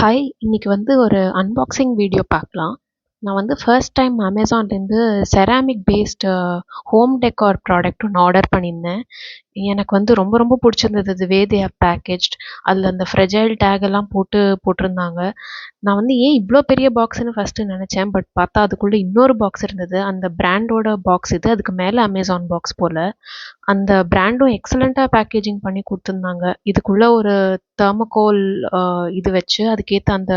Hi, இன்னைக்கு வந்து ஒரு அன்பாக்சிங் வீடியோ பார்க்கலாம். நான் வந்து ஃபர்ஸ்ட் டைம் அமேசான்லேருந்து ceramic based home decor product ஒன்று ஆர்டர் பண்ணியிருந்தேன். எனக்கு வந்து ரொம்ப ரொம்ப பிடிச்சிருந்தது. அது வேதியா பேக்கேஜ்ட். அதில் அந்த ஃப்ரெஜைல் டேக் எல்லாம் போட்டிருந்தாங்க. நான் வந்து ஏன் இவ்வளோ பெரிய பாக்ஸ்ன்னு ஃபஸ்ட்டு நினச்சேன். பட் பார்த்தா அதுக்குள்ளே இன்னொரு பாக்ஸ் இருந்தது. அந்த பிராண்டோட பாக்ஸ் இது. அதுக்கு மேலே அமேசான் பாக்ஸ் போல். அந்த பிராண்டும் எக்ஸலண்ட்டாக பேக்கேஜிங் பண்ணி கொடுத்துருந்தாங்க. இதுக்குள்ளே ஒரு தெர்மோகோல் இது வச்சு அதுக்கேற்ற அந்த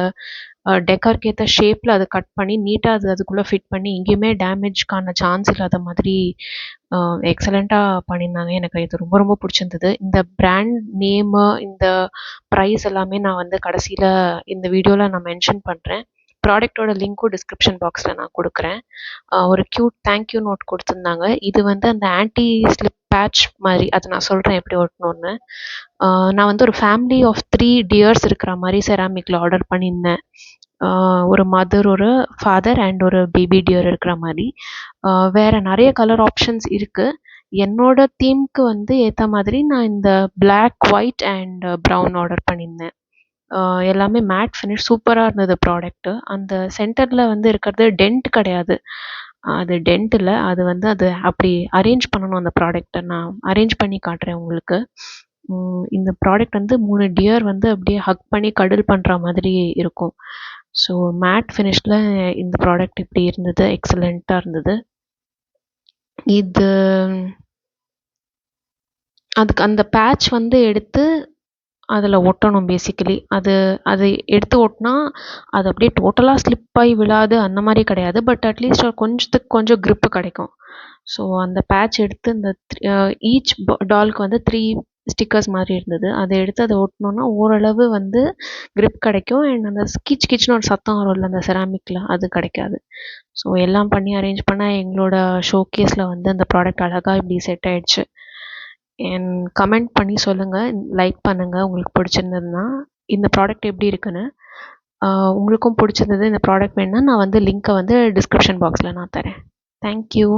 டெக்கார்க்கு ஏற்ற ஷேப்பில் அதை கட் பண்ணி நீட்டாக அதுக்குள்ளே ஃபிட் பண்ணி எங்கேயுமே டேமேஜ்க்கான சான்ஸ் இல்லாத மாதிரி எக்ஸலண்ட்டாக பண்ணியிருந்தாங்க. எனக்கு இது ரொம்ப ரொம்ப பிடிச்சிருந்தது. இந்த பிராண்ட் நேமு, இந்த ப்ரைஸ் எல்லாமே நான் வந்து கடைசியில் இந்த வீடியோவில் நான் மென்ஷன் பண்ணுறேன். ப்ராடக்டோட லிங்க்கும் டிஸ்கிரிப்ஷன் பாக்ஸில் நான் கொடுக்குறேன். ஒரு க்யூட் தேங்க்யூ நோட் கொடுத்துருந்தாங்க. இது வந்து அந்த ஆன்டி ஸ்லிப் பேட்ச் மாதிரி. அது நான் சொல்கிறேன் எப்படி ஒட்டணும்னு. நான் வந்து ஒரு ஃபேமிலி ஆஃப் 3 டியர்ஸ் இருக்கிற மாதிரி செராமிக்கில் ஆர்டர் பண்ணியிருந்தேன். ஒரு மதர், ஒரு ஃபாதர் அண்ட் ஒரு பேபி டியர் இருக்கிற மாதிரி. வேறு நிறைய கலர் ஆப்ஷன்ஸ் இருக்குது. என்னோட தீம்க்கு வந்து ஏற்ற மாதிரி நான் இந்த black, white and brown order பண்ணியிருந்தேன். எல்லாமே மேட் ஃபினிஷ் சூப்பராக இருந்தது ப்ராடக்ட்டு. அந்த சென்டரில் வந்து இருக்கிறது டென்ட் கிடையாது. அது டென்ட் இல்லை, அது வந்து அது அப்படி அரேஞ்ச் பண்ணணும். அந்த ப்ராடக்ட்டை நான் அரேஞ்ச் பண்ணி காட்டுறேன் உங்களுக்கு. இந்த ப்ராடக்ட் வந்து 3 டியர் வந்து அப்படியே ஹக் பண்ணி கடல் பண்ணுற மாதிரி இருக்கும். ஸோ மேட் ஃபினிஷில் இந்த ப்ராடக்ட் இப்படி இருந்தது. எக்ஸலண்ட்டாக இருந்தது. இது அதுக்கு அந்த பேட்ச் வந்து எடுத்து அதில் ஒட்டணும் பேசிக்கலி. அது எடுத்து ஒட்டினா அது அப்படியே டோட்டலாக ஸ்லிப்பாகி விழாது, அந்த மாதிரி கிடையாது. பட் அட்லீஸ்ட் கொஞ்சத்துக்கு கொஞ்சம் க்ரிப்பு கிடைக்கும். ஸோ அந்த பேட்ச் எடுத்து இந்த ஈச் டால்க்கு வந்து 3 ஸ்டிக்கர்ஸ் மாதிரி இருந்தது. அதை எடுத்து அதை ஒட்டினோன்னா ஓரளவு வந்து க்ரிப் கிடைக்கும். அண்ட் அந்த கிச்னு ஒரு சத்தம் வரும்ல அந்த செராமிக்கில், அது கிடைக்காது. ஸோ எல்லாம் பண்ணி அரேஞ்ச் பண்ணால் எங்களோட ஷோகேஸில் வந்து அந்த ப்ராடக்ட் அழகாக இப்படி செட் ஆகிடுச்சு. அண்ட் கமெண்ட் பண்ணி சொல்லுங்கள், லைக் பண்ணுங்கள் உங்களுக்கு பிடிச்சிருந்ததுன்னா. இந்த ப்ராடக்ட் எப்படி இருக்குன்னு உங்களுக்கும் பிடிச்சிருந்தது, இந்த ப்ராடக்ட் வேணுன்னா நான் வந்து லிங்க்கை வந்து டிஸ்கிரிப்ஷன் பாக்ஸில் நான் தரேன். தேங்க்யூ.